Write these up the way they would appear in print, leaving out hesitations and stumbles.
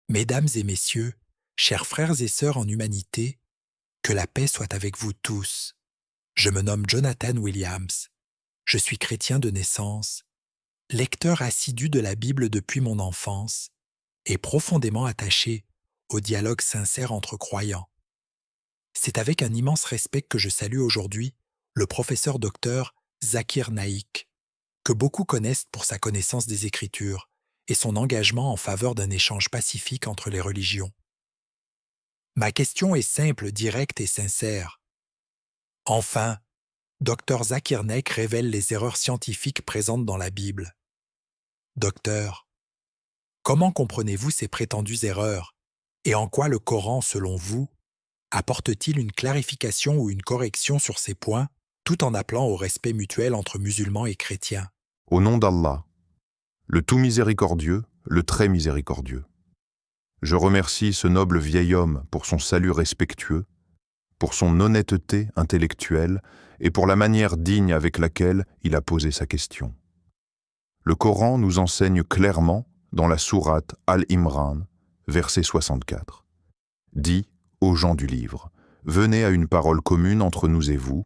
Mesdames et messieurs, chers frères et sœurs en humanité, que la paix soit avec vous tous. Je me nomme Jonathan Williams. Je suis chrétien de naissance, lecteur assidu de la Bible depuis mon enfance et profondément attaché au dialogue sincère entre croyants. C'est avec un immense respect que je salue aujourd'hui le professeur docteur Zakir Naik, que beaucoup connaissent pour sa connaissance des Écritures et son engagement en faveur d'un échange pacifique entre les religions. Ma question est simple, directe et sincère. Enfin, Dr Zakir Naik révèle les erreurs scientifiques présentes dans la Bible. Docteur, comment comprenez-vous ces prétendues erreurs et en quoi le Coran, selon vous, apporte-t-il une clarification ou une correction sur ces points, tout en appelant au respect mutuel entre musulmans et chrétiens? Au nom d'Allah, le tout miséricordieux, le très miséricordieux. Je remercie ce noble vieil homme pour son salut respectueux, pour son honnêteté intellectuelle et pour la manière digne avec laquelle il a posé sa question. Le Coran nous enseigne clairement dans la sourate Al-Imran, verset 64. Dit aux gens du livre, venez à une parole commune entre nous et vous,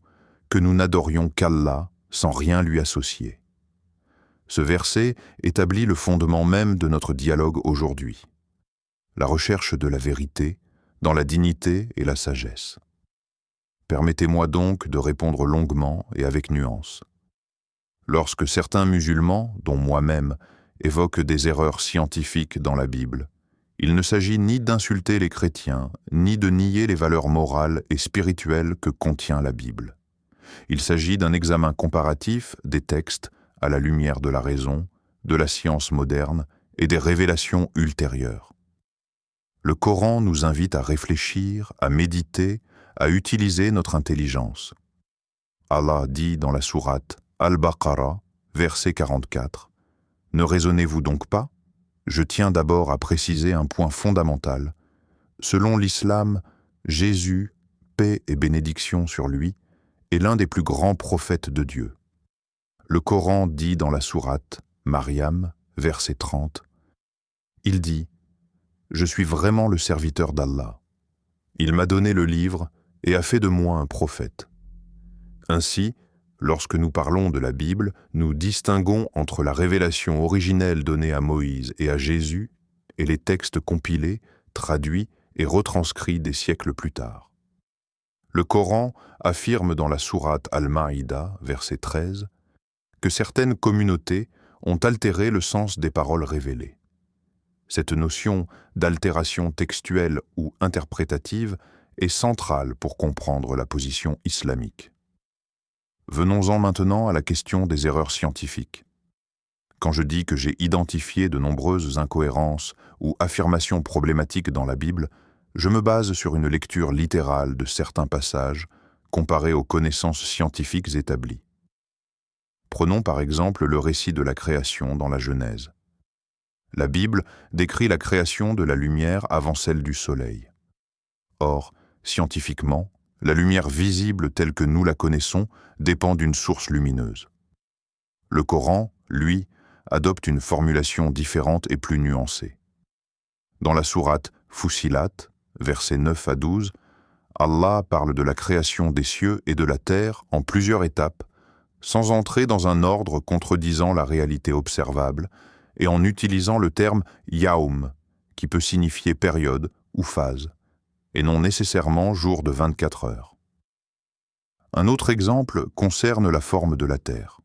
que nous n'adorions qu'Allah sans rien lui associer. Ce verset établit le fondement même de notre dialogue aujourd'hui. La recherche de la vérité dans la dignité et la sagesse. Permettez-moi donc de répondre longuement et avec nuance. Lorsque certains musulmans, dont moi-même, évoquent des erreurs scientifiques dans la Bible, il ne s'agit ni d'insulter les chrétiens, ni de nier les valeurs morales et spirituelles que contient la Bible. Il s'agit d'un examen comparatif des textes à la lumière de la raison, de la science moderne et des révélations ultérieures. Le Coran nous invite à réfléchir, à méditer, à utiliser notre intelligence. Allah dit dans la sourate Al-Baqarah, verset 44, « Ne raisonnez-vous donc pas ? Je tiens d'abord à préciser un point fondamental. Selon l'islam, Jésus, paix et bénédiction sur lui, est l'un des plus grands prophètes de Dieu. Le Coran dit dans la sourate Maryam, verset 30, il dit « Je suis vraiment le serviteur d'Allah. Il m'a donné le livre et a fait de moi un prophète. » Ainsi, lorsque nous parlons de la Bible, nous distinguons entre la révélation originelle donnée à Moïse et à Jésus et les textes compilés, traduits et retranscrits des siècles plus tard. Le Coran affirme dans la sourate Al-Maïda, verset 13, que certaines communautés ont altéré le sens des paroles révélées. Cette notion d'altération textuelle ou interprétative est centrale pour comprendre la position islamique. Venons-en maintenant à la question des erreurs scientifiques. Quand je dis que j'ai identifié de nombreuses incohérences ou affirmations problématiques dans la Bible, je me base sur une lecture littérale de certains passages comparés aux connaissances scientifiques établies. Prenons par exemple le récit de la création dans la Genèse. La Bible décrit la création de la lumière avant celle du soleil. Or, scientifiquement, la lumière visible telle que nous la connaissons dépend d'une source lumineuse. Le Coran, lui, adopte une formulation différente et plus nuancée. Dans la sourate Fussilat, versets 9 à 12, Allah parle de la création des cieux et de la terre en plusieurs étapes, sans entrer dans un ordre contredisant la réalité observable, et en utilisant le terme « yaoum », qui peut signifier période ou phase, et non nécessairement jour de 24 heures. Un autre exemple concerne la forme de la Terre.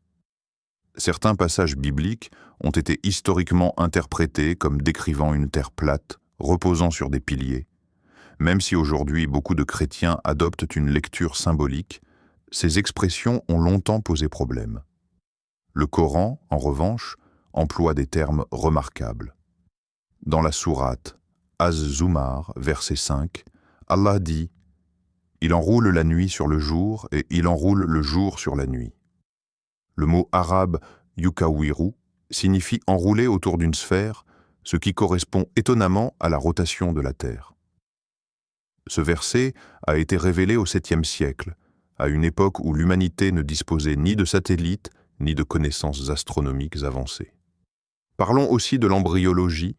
Certains passages bibliques ont été historiquement interprétés comme décrivant une terre plate, reposant sur des piliers. Même si aujourd'hui beaucoup de chrétiens adoptent une lecture symbolique, ces expressions ont longtemps posé problème. Le Coran, en revanche, emploie des termes remarquables. Dans la sourate Az-Zumar, verset 5, Allah dit « Il enroule la nuit sur le jour et il enroule le jour sur la nuit ». Le mot arabe « yukawiru » signifie enrouler autour d'une sphère, ce qui correspond étonnamment à la rotation de la Terre. Ce verset a été révélé au 7e siècle, à une époque où l'humanité ne disposait ni de satellites ni de connaissances astronomiques avancées. Parlons aussi de l'embryologie,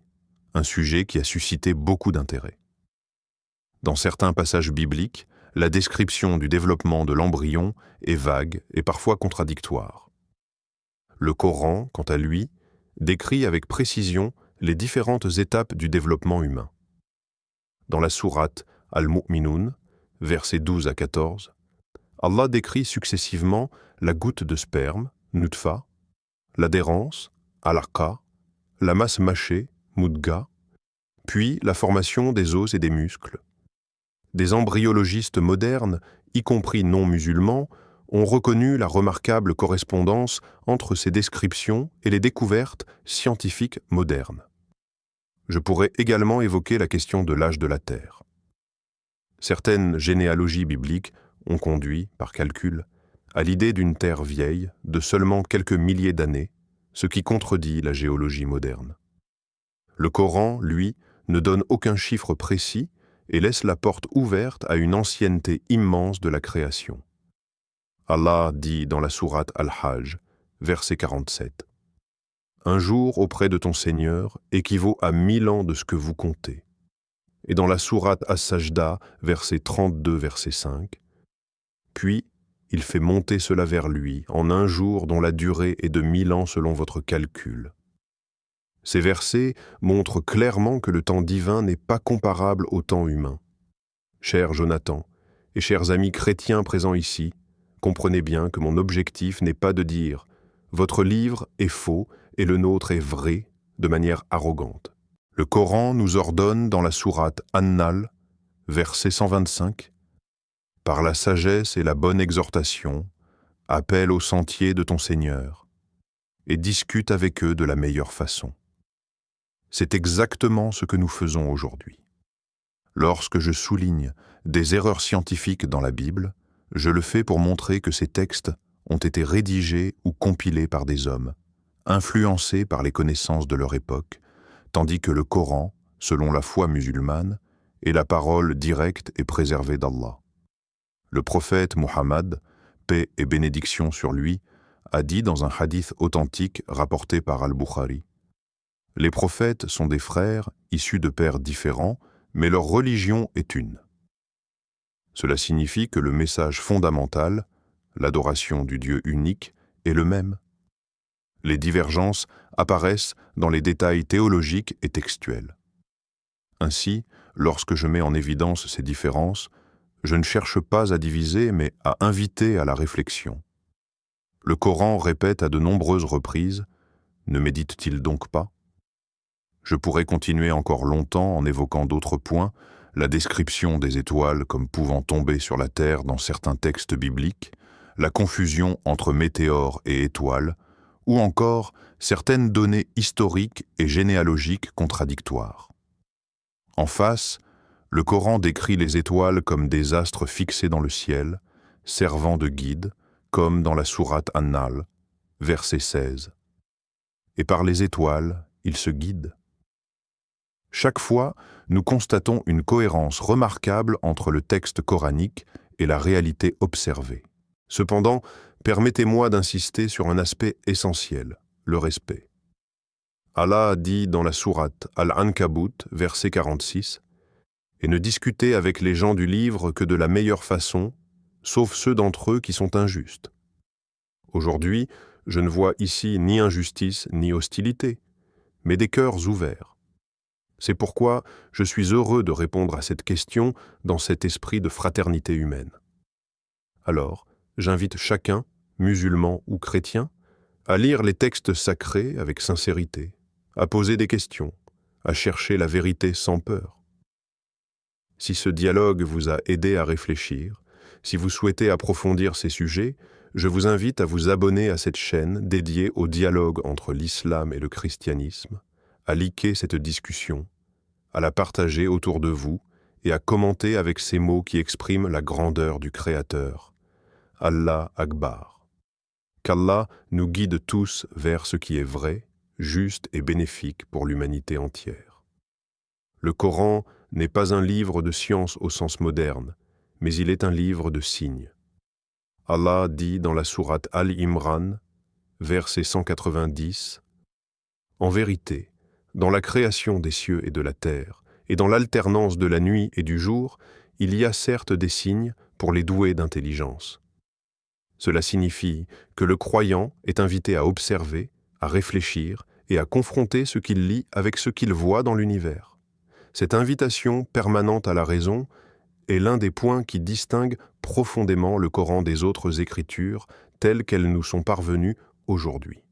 un sujet qui a suscité beaucoup d'intérêt. Dans certains passages bibliques, la description du développement de l'embryon est vague et parfois contradictoire. Le Coran, quant à lui, décrit avec précision les différentes étapes du développement humain. Dans la sourate Al-Mu'minun, versets 12 à 14, Allah décrit successivement la goutte de sperme, nutfa, l'adhérence, alaqa, la masse mâchée, mudga, puis la formation des os et des muscles. Des embryologistes modernes, y compris non musulmans, ont reconnu la remarquable correspondance entre ces descriptions et les découvertes scientifiques modernes. Je pourrais également évoquer la question de l'âge de la Terre. Certaines généalogies bibliques ont conduit, par calcul, à l'idée d'une Terre vieille de seulement quelques milliers d'années, ce qui contredit la géologie moderne. Le Coran, lui, ne donne aucun chiffre précis et laisse la porte ouverte à une ancienneté immense de la création. Allah dit dans la sourate Al-Hajj, verset 47, « Un jour auprès de ton Seigneur équivaut à 1000 ans de ce que vous comptez. » Et dans la sourate As-Sajda, verset 32, verset 5, « Puis, il fait monter cela vers lui en un jour dont la durée est de 1000 ans selon votre calcul. » Ces versets montrent clairement que le temps divin n'est pas comparable au temps humain. Cher Jonathan, et chers amis chrétiens présents ici, comprenez bien que mon objectif n'est pas de dire « votre livre est faux et le nôtre est vrai » de manière arrogante. Le Coran nous ordonne dans la sourate An-Nahl, verset 125, « Par la sagesse et la bonne exhortation, appelle au sentier de ton Seigneur et discute avec eux de la meilleure façon. » C'est exactement ce que nous faisons aujourd'hui. Lorsque je souligne des erreurs scientifiques dans la Bible, je le fais pour montrer que ces textes ont été rédigés ou compilés par des hommes, influencés par les connaissances de leur époque, tandis que le Coran, selon la foi musulmane, est la parole directe et préservée d'Allah. Le prophète Muhammad, paix et bénédiction sur lui, a dit dans un hadith authentique rapporté par Al-Bukhari, « Les prophètes sont des frères issus de pères différents, mais leur religion est une. » Cela signifie que le message fondamental, l'adoration du Dieu unique, est le même. Les divergences apparaissent dans les détails théologiques et textuels. Ainsi, lorsque je mets en évidence ces différences, je ne cherche pas à diviser, mais à inviter à la réflexion. Le Coran répète à de nombreuses reprises « Ne médite-t-il donc pas ?» Je pourrais continuer encore longtemps en évoquant d'autres points, la description des étoiles comme pouvant tomber sur la Terre dans certains textes bibliques, la confusion entre météores et étoiles, ou encore certaines données historiques et généalogiques contradictoires. En face, le Coran décrit les étoiles comme des astres fixés dans le ciel, servant de guide, comme dans la sourate An-Nahl, verset 16. Et par les étoiles, il se guide. Chaque fois, nous constatons une cohérence remarquable entre le texte coranique et la réalité observée. Cependant, permettez-moi d'insister sur un aspect essentiel, le respect. Allah dit dans la sourate Al-Ankabut, verset 46, « Et ne discutez avec les gens du livre que de la meilleure façon, sauf ceux d'entre eux qui sont injustes. » Aujourd'hui, je ne vois ici ni injustice ni hostilité, mais des cœurs ouverts. C'est pourquoi je suis heureux de répondre à cette question dans cet esprit de fraternité humaine. Alors, j'invite chacun, musulman ou chrétien, à lire les textes sacrés avec sincérité, à poser des questions, à chercher la vérité sans peur. Si ce dialogue vous a aidé à réfléchir, si vous souhaitez approfondir ces sujets, je vous invite à vous abonner à cette chaîne dédiée au dialogue entre l'islam et le christianisme, à liker cette discussion, à la partager autour de vous et à commenter avec ces mots qui expriment la grandeur du Créateur. Allah Akbar. Qu'Allah nous guide tous vers ce qui est vrai, juste et bénéfique pour l'humanité entière. Le Coran n'est pas un livre de science au sens moderne, mais il est un livre de signes. Allah dit dans la sourate Al-Imran, verset 190, « En vérité, Dans la création des cieux et de la terre, et dans l'alternance de la nuit et du jour, il y a certes des signes pour les doués d'intelligence. Cela signifie que le croyant est invité à observer, à réfléchir et à confronter ce qu'il lit avec ce qu'il voit dans l'univers. Cette invitation permanente à la raison est l'un des points qui distingue profondément le Coran des autres écritures telles qu'elles nous sont parvenues aujourd'hui.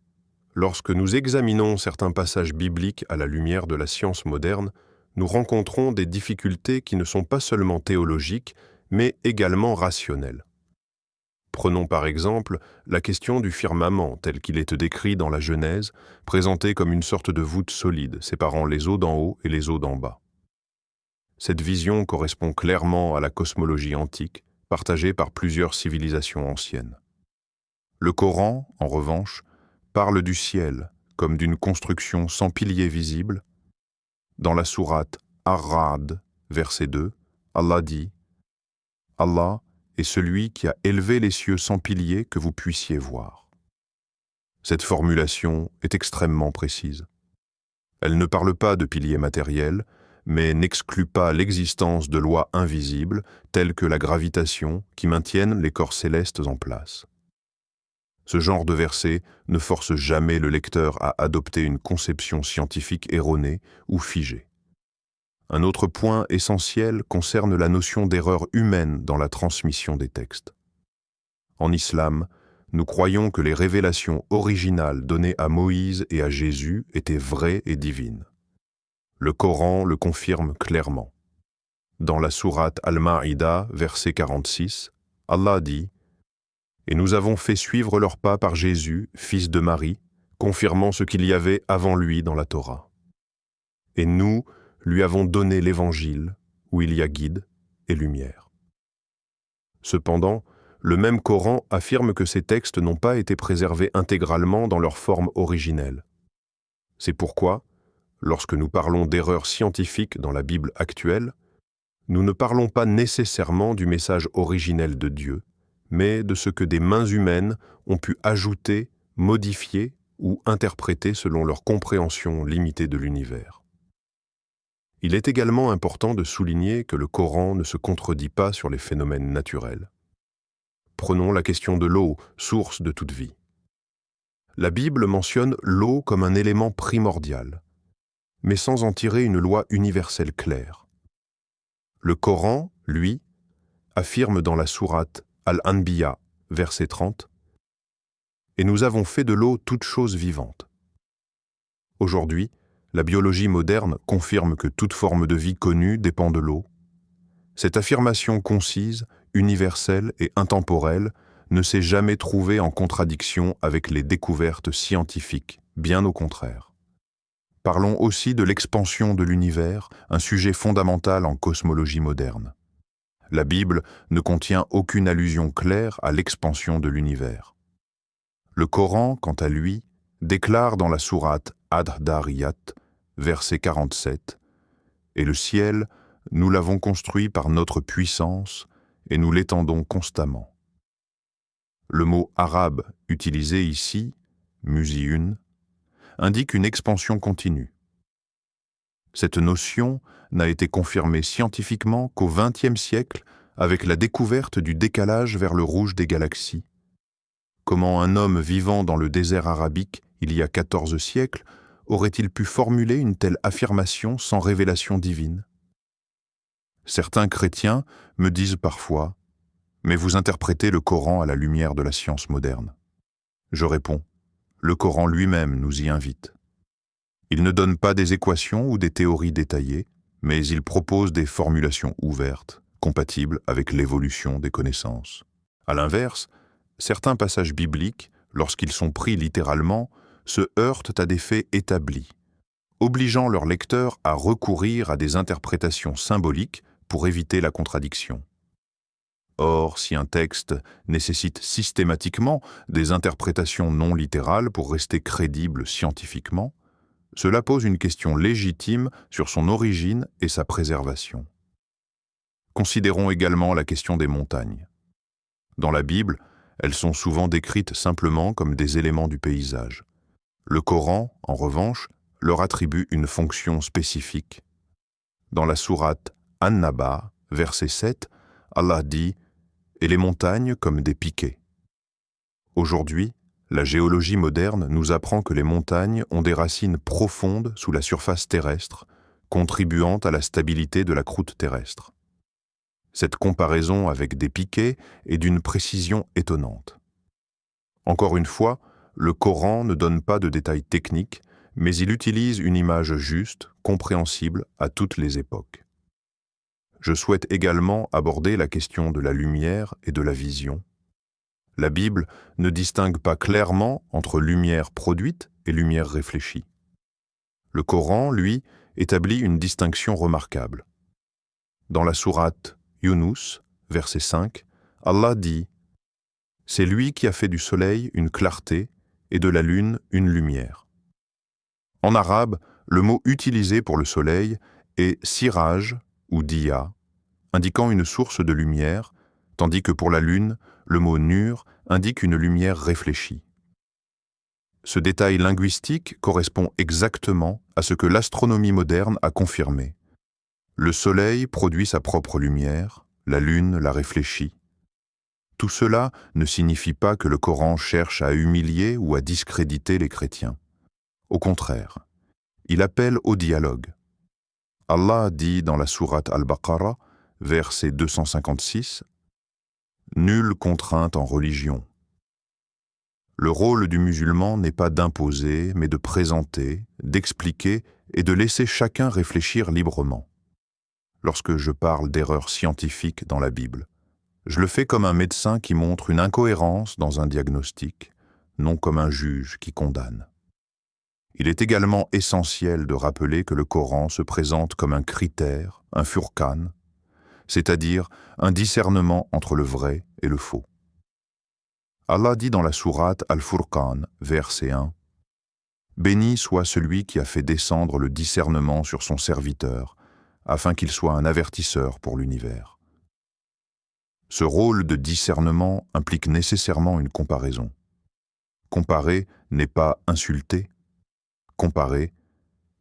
Lorsque nous examinons certains passages bibliques à la lumière de la science moderne, nous rencontrons des difficultés qui ne sont pas seulement théologiques, mais également rationnelles. Prenons par exemple la question du firmament tel qu'il est décrit dans la Genèse, présenté comme une sorte de voûte solide séparant les eaux d'en haut et les eaux d'en bas. Cette vision correspond clairement à la cosmologie antique, partagée par plusieurs civilisations anciennes. Le Coran, en revanche, parle du ciel comme d'une construction sans piliers visibles. Dans la sourate Ar-Ra'd, verset 2, Allah dit « Allah est celui qui a élevé les cieux sans piliers que vous puissiez voir. » Cette formulation est extrêmement précise. Elle ne parle pas de piliers matériels, mais n'exclut pas l'existence de lois invisibles telles que la gravitation qui maintiennent les corps célestes en place. Ce genre de verset ne force jamais le lecteur à adopter une conception scientifique erronée ou figée. Un autre point essentiel concerne la notion d'erreur humaine dans la transmission des textes. En islam, nous croyons que les révélations originales données à Moïse et à Jésus étaient vraies et divines. Le Coran le confirme clairement. Dans la sourate Al-Ma'ida, verset 46, Allah dit « Et nous avons fait suivre leurs pas par Jésus, fils de Marie, confirmant ce qu'il y avait avant lui dans la Torah. Et nous lui avons donné l'Évangile, où il y a guide et lumière. » Cependant, le même Coran affirme que ces textes n'ont pas été préservés intégralement dans leur forme originelle. C'est pourquoi, lorsque nous parlons d'erreurs scientifiques dans la Bible actuelle, nous ne parlons pas nécessairement du message originel de Dieu, mais de ce que des mains humaines ont pu ajouter, modifier ou interpréter selon leur compréhension limitée de l'univers. Il est également important de souligner que le Coran ne se contredit pas sur les phénomènes naturels. Prenons la question de l'eau, source de toute vie. La Bible mentionne l'eau comme un élément primordial, mais sans en tirer une loi universelle claire. Le Coran, lui, affirme dans la sourate Al-Anbiya, verset 30, « Et nous avons fait de l'eau toute chose vivante. » Aujourd'hui, la biologie moderne confirme que toute forme de vie connue dépend de l'eau. Cette affirmation concise, universelle et intemporelle ne s'est jamais trouvée en contradiction avec les découvertes scientifiques, bien au contraire. Parlons aussi de l'expansion de l'univers, un sujet fondamental en cosmologie moderne. La Bible ne contient aucune allusion claire à l'expansion de l'univers. Le Coran, quant à lui, déclare dans la sourate Ad-Dariyat, verset 47, « Et le ciel, nous l'avons construit par notre puissance et nous l'étendons constamment. » Le mot arabe utilisé ici, musiyun, indique une expansion continue. Cette notion n'a été confirmée scientifiquement qu'au XXe siècle avec la découverte du décalage vers le rouge des galaxies. Comment un homme vivant dans le désert arabique il y a 14 siècles aurait-il pu formuler une telle affirmation sans révélation divine? Certains chrétiens me disent parfois « Mais vous interprétez le Coran à la lumière de la science moderne. » Je réponds « Le Coran lui-même nous y invite. » Il ne donne pas des équations ou des théories détaillées, mais il propose des formulations ouvertes, compatibles avec l'évolution des connaissances. À l'inverse, certains passages bibliques, lorsqu'ils sont pris littéralement, se heurtent à des faits établis, obligeant leurs lecteurs à recourir à des interprétations symboliques pour éviter la contradiction. Or, si un texte nécessite systématiquement des interprétations non littérales pour rester crédible scientifiquement, cela pose une question légitime sur son origine et sa préservation. Considérons également la question des montagnes. Dans la Bible, elles sont souvent décrites simplement comme des éléments du paysage. Le Coran, en revanche, leur attribue une fonction spécifique. Dans la sourate An-Naba, verset 7, Allah dit « Et les montagnes comme des piquets ». Aujourd'hui, la géologie moderne nous apprend que les montagnes ont des racines profondes sous la surface terrestre, contribuant à la stabilité de la croûte terrestre. Cette comparaison avec des piquets est d'une précision étonnante. Encore une fois, le Coran ne donne pas de détails techniques, mais il utilise une image juste, compréhensible à toutes les époques. Je souhaite également aborder la question de la lumière et de la vision. La Bible ne distingue pas clairement entre lumière produite et lumière réfléchie. Le Coran, lui, établit une distinction remarquable. Dans la sourate Yunus, verset 5, Allah dit « C'est lui qui a fait du soleil une clarté et de la lune une lumière. » En arabe, le mot utilisé pour le soleil est siraj ou diya, indiquant une source de lumière, tandis que pour la lune, le mot nur indique une lumière réfléchie. Ce détail linguistique correspond exactement à ce que l'astronomie moderne a confirmé. Le soleil produit sa propre lumière, la lune la réfléchit. Tout cela ne signifie pas que le Coran cherche à humilier ou à discréditer les chrétiens. Au contraire, il appelle au dialogue. Allah dit dans la sourate Al-Baqarah, verset 256, « Nulle contrainte en religion. » Le rôle du musulman n'est pas d'imposer, mais de présenter, d'expliquer et de laisser chacun réfléchir librement. Lorsque je parle d'erreurs scientifiques dans la Bible, je le fais comme un médecin qui montre une incohérence dans un diagnostic, non comme un juge qui condamne. Il est également essentiel de rappeler que le Coran se présente comme un critère, un furqan, c'est-à-dire un discernement entre le vrai et le faux. Allah dit dans la sourate Al-Furqan, verset 1, « Béni soit celui qui a fait descendre le discernement sur son serviteur, afin qu'il soit un avertisseur pour l'univers. » Ce rôle de discernement implique nécessairement une comparaison. Comparer n'est pas insulter. Comparer,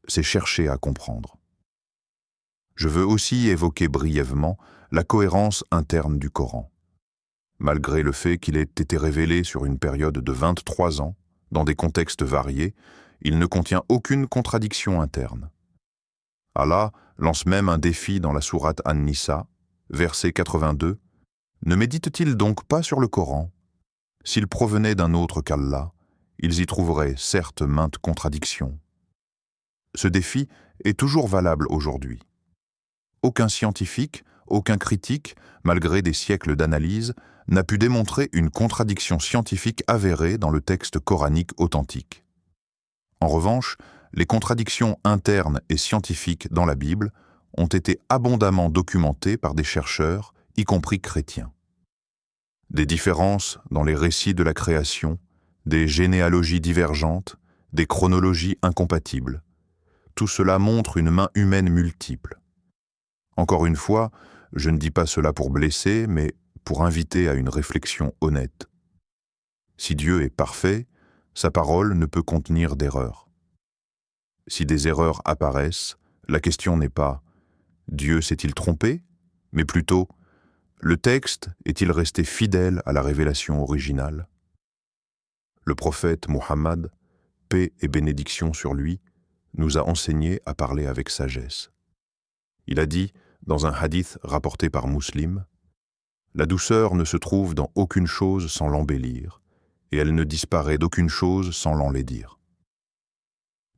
c'est chercher à comprendre. Je veux aussi évoquer brièvement la cohérence interne du Coran. Malgré le fait qu'il ait été révélé sur une période de 23 ans, dans des contextes variés, il ne contient aucune contradiction interne. Allah lance même un défi dans la sourate An-Nisa, verset 82, « Ne méditent-ils donc pas sur le Coran? S'ils provenaient d'un autre qu'Allah, ils y trouveraient certes maintes contradictions. » Ce défi est toujours valable aujourd'hui. Aucun scientifique, aucun critique, malgré des siècles d'analyse, n'a pu démontrer une contradiction scientifique avérée dans le texte coranique authentique. En revanche, les contradictions internes et scientifiques dans la Bible ont été abondamment documentées par des chercheurs, y compris chrétiens. Des différences dans les récits de la création, des généalogies divergentes, des chronologies incompatibles. Tout cela montre une main humaine multiple. Encore une fois, je ne dis pas cela pour blesser, mais pour inviter à une réflexion honnête. Si Dieu est parfait, sa parole ne peut contenir d'erreurs. Si des erreurs apparaissent, la question n'est pas « Dieu s'est-il trompé ?», mais plutôt « Le texte est-il resté fidèle à la révélation originale ?» Le prophète Muhammad, paix et bénédiction sur lui, nous a enseigné à parler avec sagesse. Il a dit, dans un hadith rapporté par Muslim, « La douceur ne se trouve dans aucune chose sans l'embellir, et elle ne disparaît d'aucune chose sans l'enlaidir. »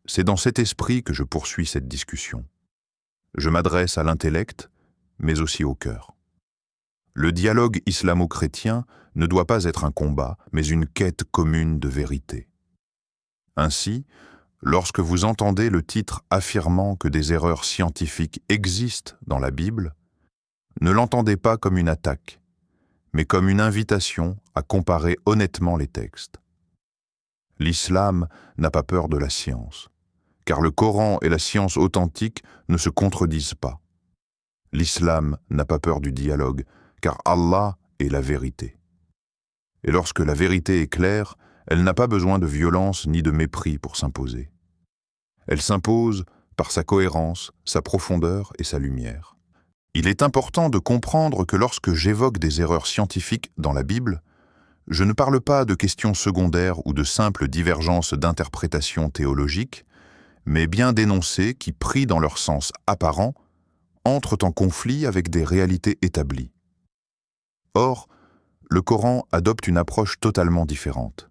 C'est dans cet esprit que je poursuis cette discussion. Je m'adresse à l'intellect, mais aussi au cœur. Le dialogue islamo-chrétien ne doit pas être un combat, mais une quête commune de vérité. Ainsi, lorsque vous entendez le titre affirmant que des erreurs scientifiques existent dans la Bible, ne l'entendez pas comme une attaque, mais comme une invitation à comparer honnêtement les textes. L'islam n'a pas peur de la science, car le Coran et la science authentique ne se contredisent pas. L'islam n'a pas peur du dialogue, car Allah est la vérité. Et lorsque la vérité est claire, elle n'a pas besoin de violence ni de mépris pour s'imposer. Elle s'impose par sa cohérence, sa profondeur et sa lumière. Il est important de comprendre que lorsque j'évoque des erreurs scientifiques dans la Bible, je ne parle pas de questions secondaires ou de simples divergences d'interprétation théologique, mais bien d'énoncés qui, pris dans leur sens apparent, entrent en conflit avec des réalités établies. Or, le Coran adopte une approche totalement différente.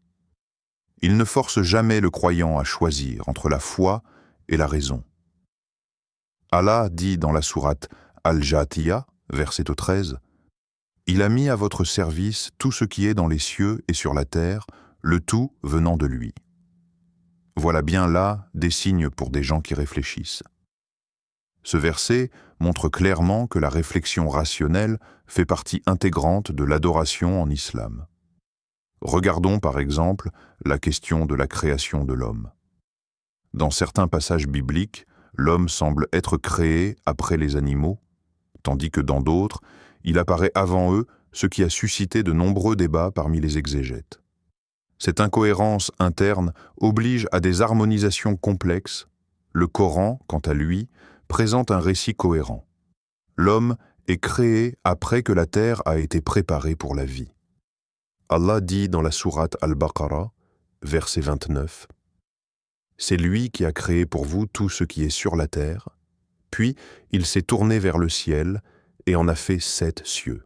Il ne force jamais le croyant à choisir entre la foi et la raison. Allah dit dans la sourate Al-Jathiya, verset 13, « Il a mis à votre service tout ce qui est dans les cieux et sur la terre, le tout venant de lui. » Voilà bien là des signes pour des gens qui réfléchissent. Ce verset montre clairement que la réflexion rationnelle fait partie intégrante de l'adoration en islam. Regardons par exemple la question de la création de l'homme. Dans certains passages bibliques, l'homme semble être créé après les animaux, tandis que dans d'autres, il apparaît avant eux, ce qui a suscité de nombreux débats parmi les exégètes. Cette incohérence interne oblige à des harmonisations complexes. Le Coran, quant à lui, présente un récit cohérent. L'homme est créé après que la terre a été préparée pour la vie. Allah dit dans la sourate Al-Baqarah, verset 29, « C'est lui qui a créé pour vous tout ce qui est sur la terre, puis il s'est tourné vers le ciel et en a fait 7 cieux. »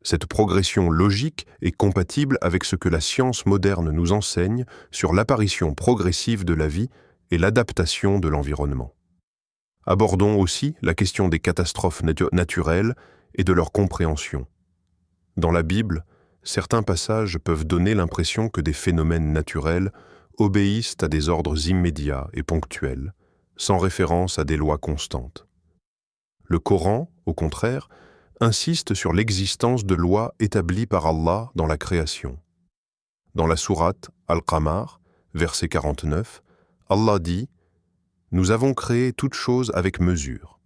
Cette progression logique est compatible avec ce que la science moderne nous enseigne sur l'apparition progressive de la vie et l'adaptation de l'environnement. Abordons aussi la question des catastrophes naturelles et de leur compréhension. Dans la Bible, certains passages peuvent donner l'impression que des phénomènes naturels obéissent à des ordres immédiats et ponctuels, sans référence à des lois constantes. Le Coran, au contraire, insiste sur l'existence de lois établies par Allah dans la création. Dans la sourate Al-Qamar, verset 49, Allah dit « Nous avons créé toute chose avec mesure. »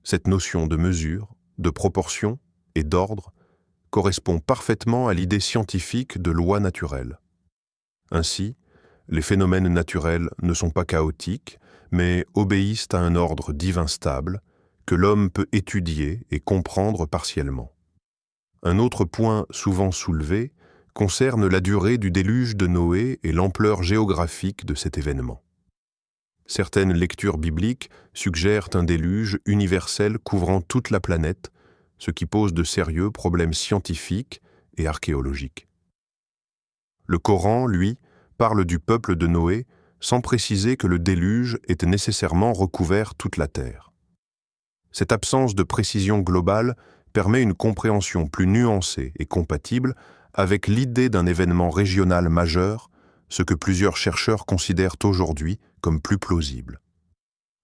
Cette notion de mesure, de proportion et d'ordre correspond parfaitement à l'idée scientifique de loi naturelle. Ainsi, les phénomènes naturels ne sont pas chaotiques, mais obéissent à un ordre divin stable, que l'homme peut étudier et comprendre partiellement. Un autre point souvent soulevé concerne la durée du déluge de Noé et l'ampleur géographique de cet événement. Certaines lectures bibliques suggèrent un déluge universel couvrant toute la planète, ce qui pose de sérieux problèmes scientifiques et archéologiques. Le Coran, lui, parle du peuple de Noé sans préciser que le déluge était nécessairement recouvert toute la terre. Cette absence de précision globale permet une compréhension plus nuancée et compatible avec l'idée d'un événement régional majeur, ce que plusieurs chercheurs considèrent aujourd'hui comme plus plausible.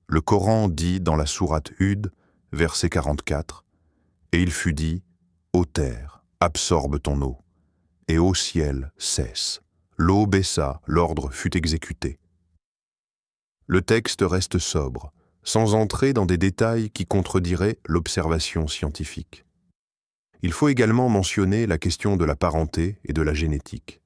Le Coran dit dans la sourate Hud, verset 44, « Et il fut dit, ô terre, absorbe ton eau, et ô ciel, cesse. L'eau baissa, l'ordre fut exécuté. » Le texte reste sobre, sans entrer dans des détails qui contrediraient l'observation scientifique. Il faut également mentionner la question de la parenté et de la génétique.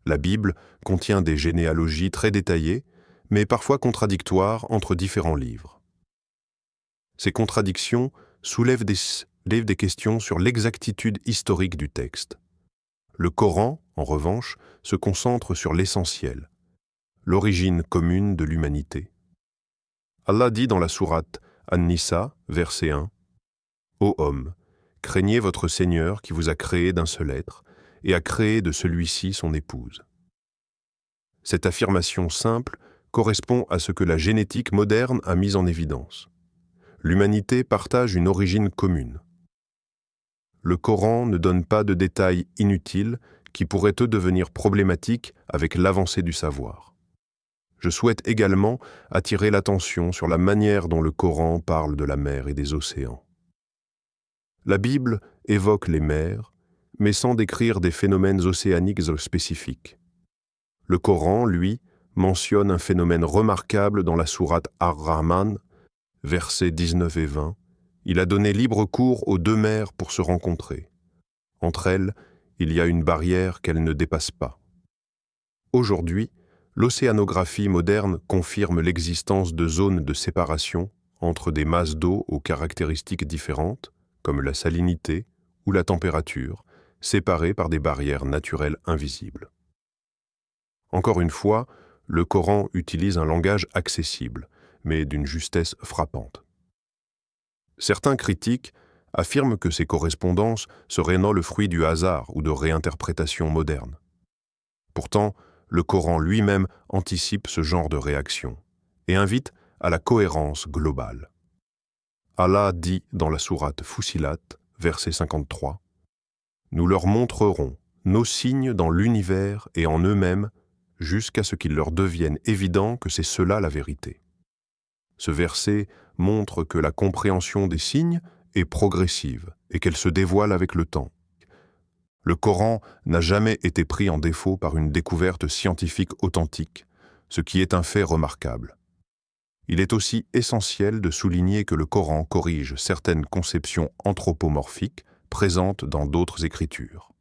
La Bible contient des généalogies très détaillées, mais parfois contradictoires entre différents livres. Ces contradictions soulèvent des questions sur l'exactitude historique du texte. Le Coran, en revanche, se concentre sur l'essentiel, l'origine commune de l'humanité. Allah dit dans la sourate An-Nisa, verset 1, « Ô homme, craignez votre Seigneur qui vous a créé d'un seul être et a créé de celui-ci son épouse. » Cette affirmation simple correspond à ce que la génétique moderne a mis en évidence. L'humanité partage une origine commune. Le Coran ne donne pas de détails inutiles qui pourraient devenir problématiques avec l'avancée du savoir. Je souhaite également attirer l'attention sur la manière dont le Coran parle de la mer et des océans. La Bible évoque les mers, mais sans décrire des phénomènes océaniques spécifiques. Le Coran, lui, mentionne un phénomène remarquable dans la sourate Ar-Rahman, versets 19 et 20. Il a donné libre cours aux deux mers pour se rencontrer. Entre elles, il y a une barrière qu'elles ne dépassent pas. Aujourd'hui, L'océanographie moderne confirme l'existence de zones de séparation entre des masses d'eau aux caractéristiques différentes, comme la salinité ou la température, séparées par des barrières naturelles invisibles. Encore une fois, le Coran utilise un langage accessible, mais d'une justesse frappante. Certains critiques affirment que ces correspondances seraient non le fruit du hasard ou de réinterprétations modernes. Pourtant, le Coran lui-même anticipe ce genre de réaction et invite à la cohérence globale. Allah dit dans la sourate Fussilat, verset 53, « Nous leur montrerons nos signes dans l'univers et en eux-mêmes jusqu'à ce qu'il leur devienne évident que c'est cela la vérité. » Ce verset montre que la compréhension des signes est progressive et qu'elle se dévoile avec le temps. Le Coran n'a jamais été pris en défaut par une découverte scientifique authentique, ce qui est un fait remarquable. Il est aussi essentiel de souligner que le Coran corrige certaines conceptions anthropomorphiques présentes dans d'autres écritures.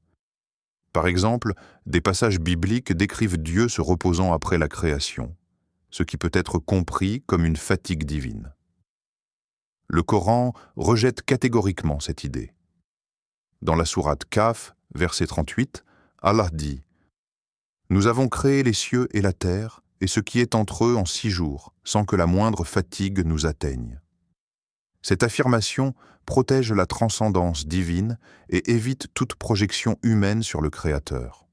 Par exemple, des passages bibliques décrivent Dieu se reposant après la création, ce qui peut être compris comme une fatigue divine. Le Coran rejette catégoriquement cette idée. Dans la sourate Kaf, verset 38, Allah dit « Nous avons créé les cieux et la terre, et ce qui est entre eux en 6 jours, sans que la moindre fatigue nous atteigne. » Cette affirmation protège la transcendance divine et évite toute projection humaine sur le Créateur.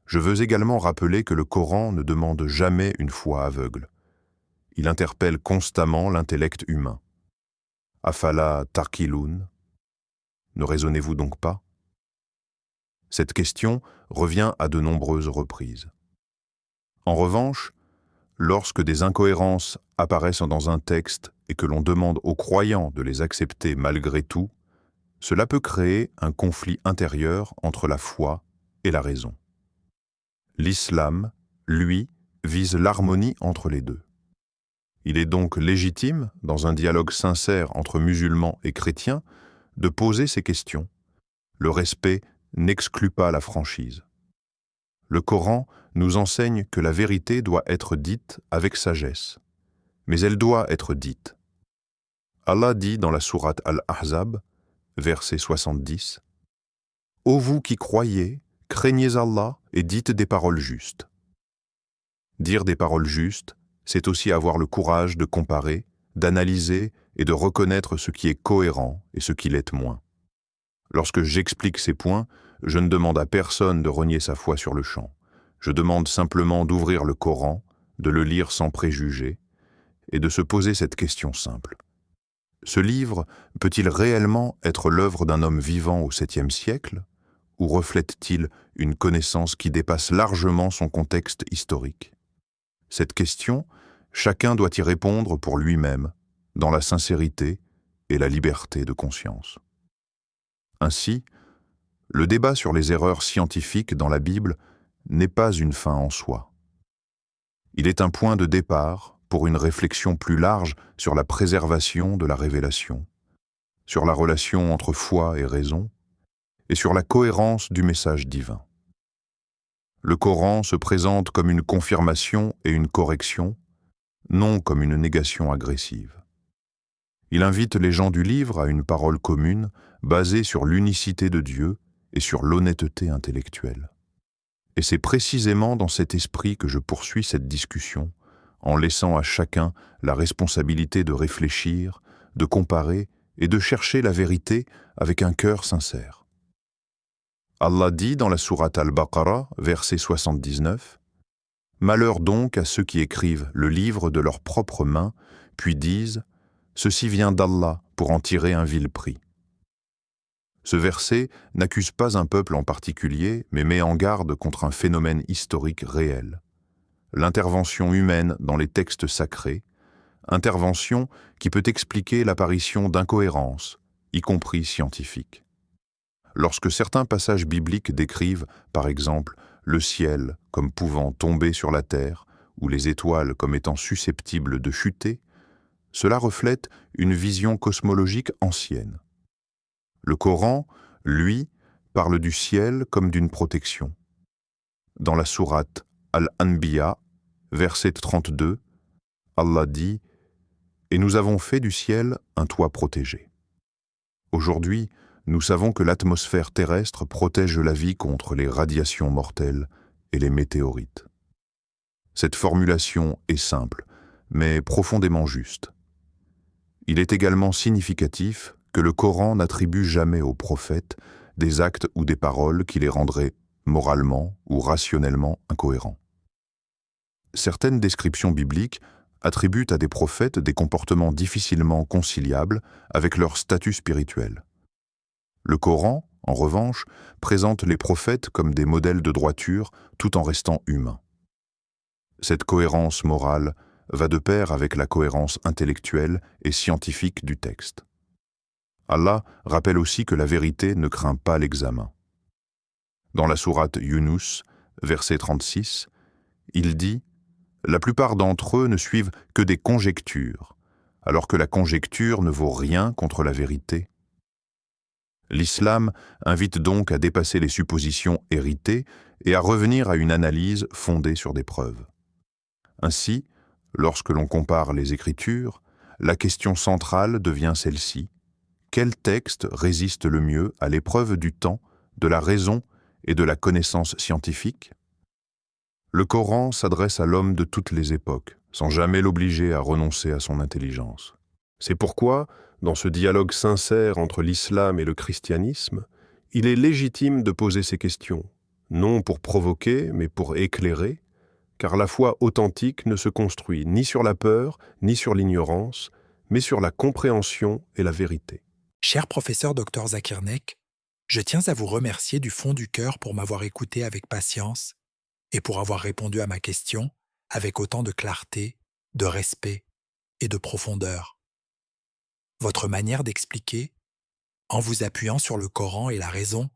Je veux également rappeler que le Coran ne demande jamais une foi aveugle. Il interpelle constamment l'intellect humain. Afala tarkiloun? Ne raisonnez-vous donc pas? Cette question revient à de nombreuses reprises. En revanche, lorsque des incohérences apparaissent dans un texte et que l'on demande aux croyants de les accepter malgré tout, cela peut créer un conflit intérieur entre la foi et la raison. L'islam, lui, vise l'harmonie entre les deux. Il est donc légitime, dans un dialogue sincère entre musulmans et chrétiens, de poser ces questions. Le respect n'exclut pas la franchise. Le Coran nous enseigne que la vérité doit être dite avec sagesse, mais elle doit être dite. Allah dit dans la sourate Al-Ahzab, verset 70, « Ô vous qui croyez, craignez Allah et dites des paroles justes. » Dire des paroles justes, c'est aussi avoir le courage de comparer, d'analyser et de reconnaître ce qui est cohérent et ce qui l'est moins. Lorsque j'explique ces points, je ne demande à personne de renier sa foi sur le champ. Je demande simplement d'ouvrir le Coran, de le lire sans préjugés et de se poser cette question simple. Ce livre peut-il réellement être l'œuvre d'un homme vivant au 7e siècle, ou reflète-t-il une connaissance qui dépasse largement son contexte historique? Cette question, chacun doit y répondre pour lui-même, dans la sincérité et la liberté de conscience. Ainsi, le débat sur les erreurs scientifiques dans la Bible n'est pas une fin en soi. Il est un point de départ pour une réflexion plus large sur la préservation de la révélation, sur la relation entre foi et raison, et sur la cohérence du message divin. Le Coran se présente comme une confirmation et une correction, non comme une négation agressive. Il invite les gens du livre à une parole commune basée sur l'unicité de Dieu et sur l'honnêteté intellectuelle. Et c'est précisément dans cet esprit que je poursuis cette discussion, en laissant à chacun la responsabilité de réfléchir, de comparer et de chercher la vérité avec un cœur sincère. Allah dit dans la sourate Al-Baqarah, verset 79, « Malheur donc à ceux qui écrivent le livre de leurs propres mains, puis disent « Ceci vient d'Allah pour en tirer un vil prix. » Ce verset n'accuse pas un peuple en particulier, mais met en garde contre un phénomène historique réel. L'intervention humaine dans les textes sacrés, intervention qui peut expliquer l'apparition d'incohérences, y compris scientifiques. Lorsque certains passages bibliques décrivent, par exemple, le ciel comme pouvant tomber sur la terre ou les étoiles comme étant susceptibles de chuter, cela reflète une vision cosmologique ancienne. Le Coran, lui, parle du ciel comme d'une protection. Dans la sourate Al-Anbiya, verset 32, Allah dit « Et nous avons fait du ciel un toit protégé ». Aujourd'hui, nous savons que l'atmosphère terrestre protège la vie contre les radiations mortelles et les météorites. Cette formulation est simple, mais profondément juste. Il est également significatif que le Coran n'attribue jamais aux prophètes des actes ou des paroles qui les rendraient moralement ou rationnellement incohérents. Certaines descriptions bibliques attribuent à des prophètes des comportements difficilement conciliables avec leur statut spirituel. Le Coran, en revanche, présente les prophètes comme des modèles de droiture tout en restant humains. Cette cohérence morale va de pair avec la cohérence intellectuelle et scientifique du texte. Allah rappelle aussi que la vérité ne craint pas l'examen. Dans la sourate Yunus, verset 36, il dit « La plupart d'entre eux ne suivent que des conjectures, alors que la conjecture ne vaut rien contre la vérité. » L'islam invite donc à dépasser les suppositions héritées et à revenir à une analyse fondée sur des preuves. Ainsi, lorsque l'on compare les Écritures, la question centrale devient celle-ci. Quel texte résiste le mieux à l'épreuve du temps, de la raison et de la connaissance scientifique? Le Coran s'adresse à l'homme de toutes les époques, sans jamais l'obliger à renoncer à son intelligence. C'est pourquoi, dans ce dialogue sincère entre l'islam et le christianisme, il est légitime de poser ces questions, non pour provoquer, mais pour éclairer, car la foi authentique ne se construit ni sur la peur, ni sur l'ignorance, mais sur la compréhension et la vérité. Cher professeur Dr Zakir Naik, je tiens à vous remercier du fond du cœur pour m'avoir écouté avec patience et pour avoir répondu à ma question avec autant de clarté, de respect et de profondeur. Votre manière d'expliquer, en vous appuyant sur le Coran et la raison,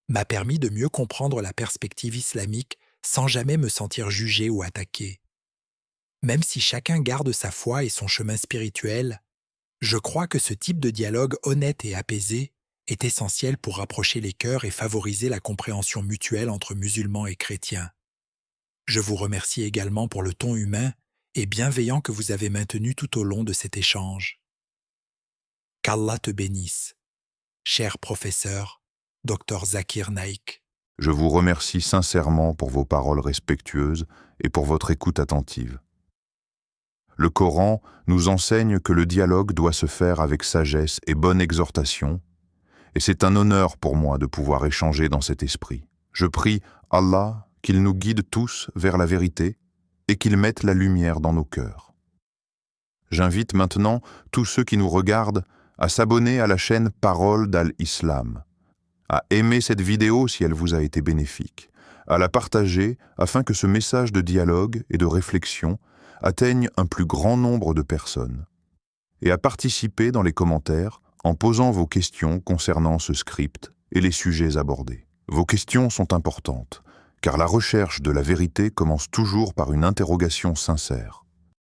m'a permis de mieux comprendre la perspective islamique sans jamais me sentir jugé ou attaqué. Même si chacun garde sa foi et son chemin spirituel, je crois que ce type de dialogue honnête et apaisé est essentiel pour rapprocher les cœurs et favoriser la compréhension mutuelle entre musulmans et chrétiens. Je vous remercie également pour le ton humain et bienveillant que vous avez maintenu tout au long de cet échange. Qu'Allah te bénisse, cher professeur Dr Zakir Naik. Je vous remercie sincèrement pour vos paroles respectueuses et pour votre écoute attentive. Le Coran nous enseigne que le dialogue doit se faire avec sagesse et bonne exhortation, et c'est un honneur pour moi de pouvoir échanger dans cet esprit. Je prie Allah qu'il nous guide tous vers la vérité et qu'il mette la lumière dans nos cœurs. J'invite maintenant tous ceux qui nous regardent à s'abonner à la chaîne Parole d'Al-Islam, à aimer cette vidéo si elle vous a été bénéfique, à la partager afin que ce message de dialogue et de réflexion atteigne un plus grand nombre de personnes, et à participer dans les commentaires en posant vos questions concernant ce script et les sujets abordés. Vos questions sont importantes, car la recherche de la vérité commence toujours par une interrogation sincère.